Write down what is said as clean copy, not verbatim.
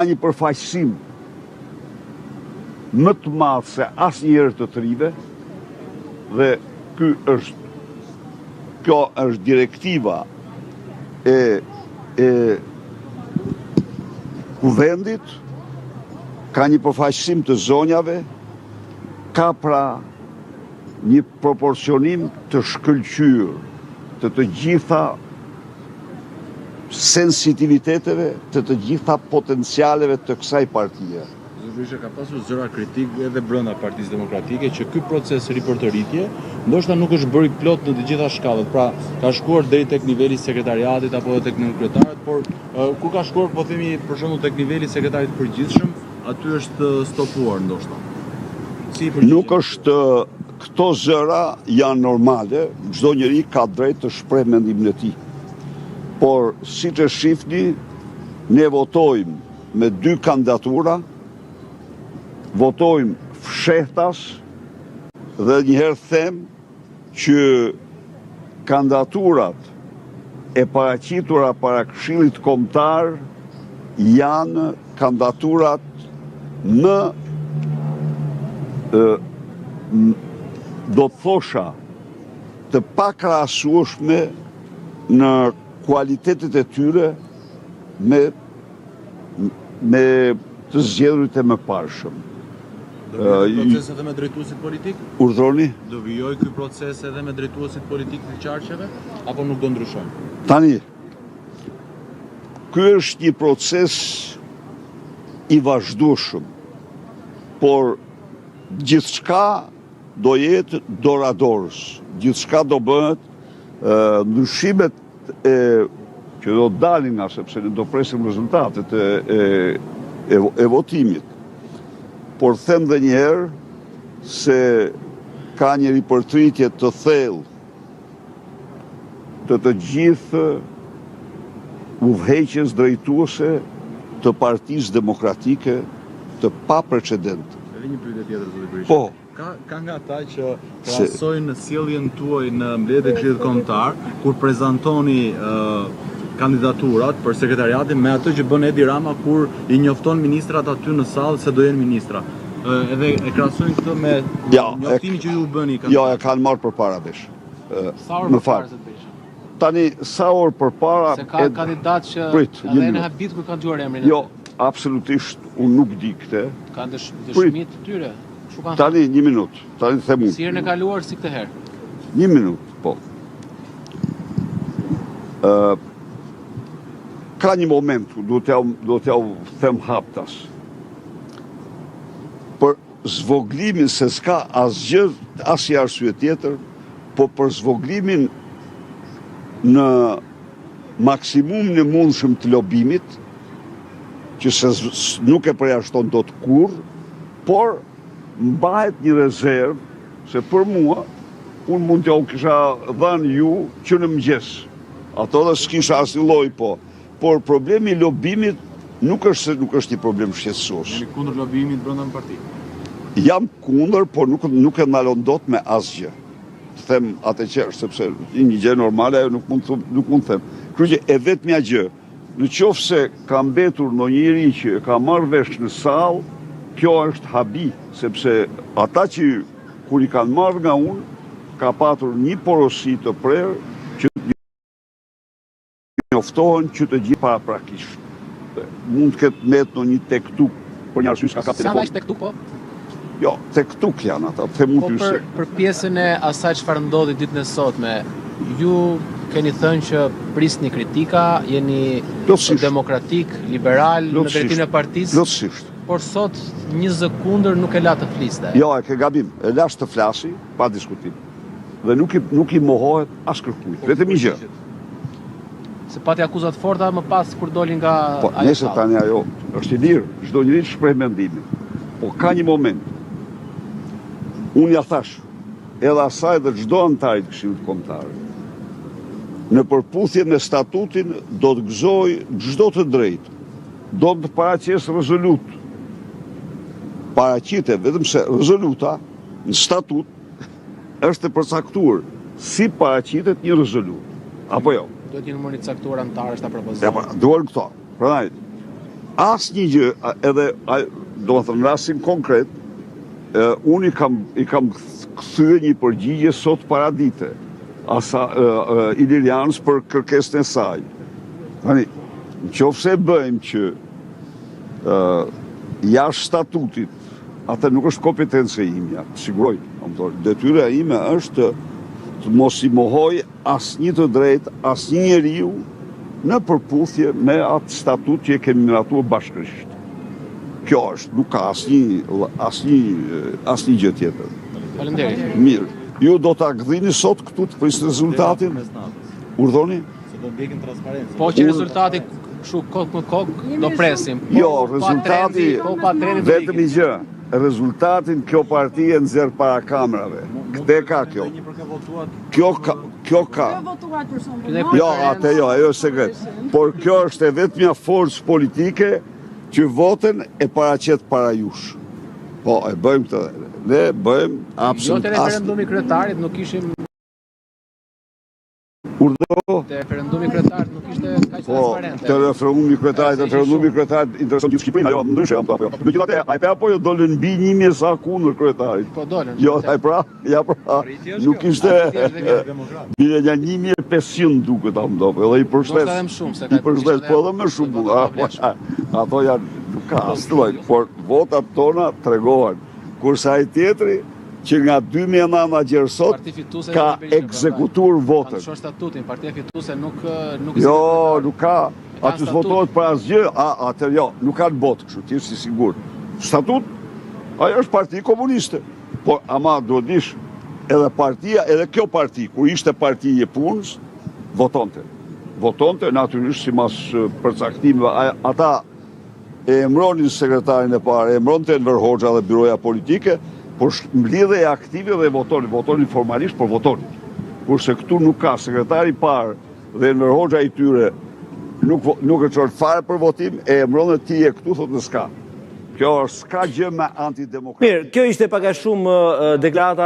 një përfaqësim më të madh se asnjëherë të rive dhe kjo është direktiva e kuvendit, ka një përfaqësim të zonjave, ka pra një proporcionim të shkëlqyer të gjitha sensitiviteteve, të gjitha potencialeve të kësaj partije. Zotërishe, ka pasur zëra kritik edhe brenda Partisë Demokratike që ky proces ripërtëritje ndoshta nuk është bërë plot në të gjitha shkallët. Pra, ka shkuar deri tek niveli i sekretariatit apo tek kryetarët, por ku ka shkuar, po themi, për shembull tek niveli i sekretarit përgjithshëm, aty është stopuar ndoshta. Nuk është, këto zëra janë normale, çdo njeri ka drejt të shpreh mendimin e tij. Por, si që shifni, ne votojmë me 2 kandidatura, votojmë fshehtas dhe njëherë them që kandidaturat e paraqitura para Këshillit Kombëtar janë kandidaturat më, do të thosha, të pakrahasueshme në kualitetet e tyre me të zgjedhurit e mëparshëm. Do vijoj proces edhe me drejtuesit politik? Urdhroni? Do vijoj ky proces edhe me drejtuesit politik të qarqeve, apo nuk do ndryshojnë? Tani, ky është një proces i vazhdueshëm, por gjithçka do jetë doradorës, gjithçka do bëhet, ndryshimet që do dalin nga, sepse ne do presim rezultatet e votimit. Por them dhe njëherë se ka një ripërtritje të thellë të gjithë udhëheqjes drejtuese të Partisë Demokratike të paprecedent. Edhe një pyetje tjetër, zoti Berisha. Po. Ka nga ata që krahasojnë sjelljen tuaj në mbledhjet e Këshillit Kombëtar kur prezantoni kandidaturat për sekretariatin me atë që bën Edi Rama kur i njofton ministrat aty në sallë se do jenë ministra. Edhe e krahasojnë këtë me njoftimin që ju bëni. Jo, e kanë marrë përpara vesh. Sa orë përpara, zot Berisha? Tani sa orë përpara. Se ka kandidat që edhe në habit kur kanë dëgjuar emrin. Jo, absolutisht unë nuk di këtë. Kanë dëshmi të tyre. Tani, 1 minutë. Tani them unë. Si herën e kaluar, si këtë herë? 1 minutë, po. Ka një moment, do t'ja them haptas. Për zvoglimin, se s'ka asnjë arsye tjetër, po për zvoglimin në maksimumin e mundshëm të lobimit, që nuk e përjashton dot kurrë, por mbahet një rezervë, se për mua, unë mund t'ja u kisha dhënë ju që në mëngjes. Ato dhe s'kisha asnjë lloj, po. Por problemi i lobimit nuk është një problem shqetësues. Jeni kundër lobimit brenda në parti? Jam kundër, por nuk e ndalon dot me asgjë. Të them atë që është, sepse një gjë normale nuk mund them. Kërgjë e vetmja gjë, në qoftë se ka mbetur ndonjëri që ka marrë vesh në sallë, kjo është habi, sepse ata që kur i kanë marrë nga unë, ka patur një porosi të prerë që njoftohen që të gjithë paraprakisht. Mund të ketë met në një tektuk, për një arsye s'ka ka telefon. Sa është tektuk, po? Jo, tektuk janë ata, Po për pjesën e asaj çfarë ndodhi ditën e sotme, ju keni thënë që prisni kritika, jeni demokratik, liberal, në drejtimin e partisë. Plotësisht. Por sot 20 kundër nuk e la të fliste. Jo, e ke gabim. E lash të flasi, pa diskutim. Dhe nuk i mohohet as kërkujt. Vetëm një gjë. Se pati akuzat forta më pas kur dolin nga po, nesër tani ajo është i lirë, çdo njeri të shpreh mendimin. Po ka një moment. Unë ja thash, edhe asaj dhe çdo antar i Këshillit Kombëtar, në përputhje me statutin do të gëzoj çdo të drejtë. Do të paraqes rezolut. Paraqite, vetëm se rezoluta në statut është e përcaktuar si paraqitet një rezolut. Apo jo? Do t'jenë mëri caktuar antarësh ta propozojnë. Duan këto. Prandaj, asnjë gjë, edhe do të thënë në rastin konkret, unë i kam kthyer një përgjigje sot para dite Ilirianës për kërkesën e saj. Tani, nëse bëjmë që jashtë statutit, atë nuk është kompetencë e imja, siguroj. Detyra ime është të mos i mohoj asnjë të drejtë, asnjë njeriu në përputhje me atë statut që e kemi miratuar bashkërisht. Kjo është, nuk ka asnjë gjë tjetër. Faleminderit. Mirë. Ju do ta gdhini sot këtu të prisë rezultatin? Urdhoni? Se do ndjekin transparencë. Po që rezultati kështu kokë me kokë do presim. Jo, rezultati vetëm një gjë. Rezultatin kjo parti e nxjerr para kamerave. Këtë ka kjo. Kjo ka. Jo, atë jo, ajo është sekret. Por kjo është e vetmja forcë politike që votën e paraqet para jush. Po, e bëjmë këtë. Ne bëjmë absolutisht. Jo te referendumi kryetarit nuk ishim. Urdhëro. Te referendumi kryetarit nuk ishte kaq transparente. Te referendumi kryetarit intereson gjithë Shqipërinë, ajo ndryshe apo jo. Megjithatë, ai apo jo dolën mbi 1000 sa kundër kryetarit. Po dolën. Jo, ai pra, ja pra. Nuk ishte bile nga 1500 duket apo edhe i përshtet. I përshtet po edhe më shumë. Ato janë nuk ka asnjë, por votat tona tregohen. Kurse ai tjetri që nga 2009 deri sot ka ekzekutuar votën. Shoh statutin, partia fituese nuk Jo, nuk ka. Aty votohet për asgjë, atë jo, nuk kanë botë kështu, ti je i sigurt. Statut, ajo është parti komuniste. Por ama duhet dish, edhe kjo parti, kur ishte parti e punës, votonte. Votonte natyrisht sipas përcaktimeve, ata e emronin sekretarin e parë, e emronte Enver Hoxha dhe byroja politike, por mblidhe e aktive dhe votonin formalisht, por votonin. Kurse këtu nuk ka sekretari i parë dhe Enver Hoxha i tyre nuk e çon fare për votim, e emronë ti e këtu thotë s'ka. Kjo s'ka gjë me antidemokrati. Mirë, kjo ishte pak a shumë deklarata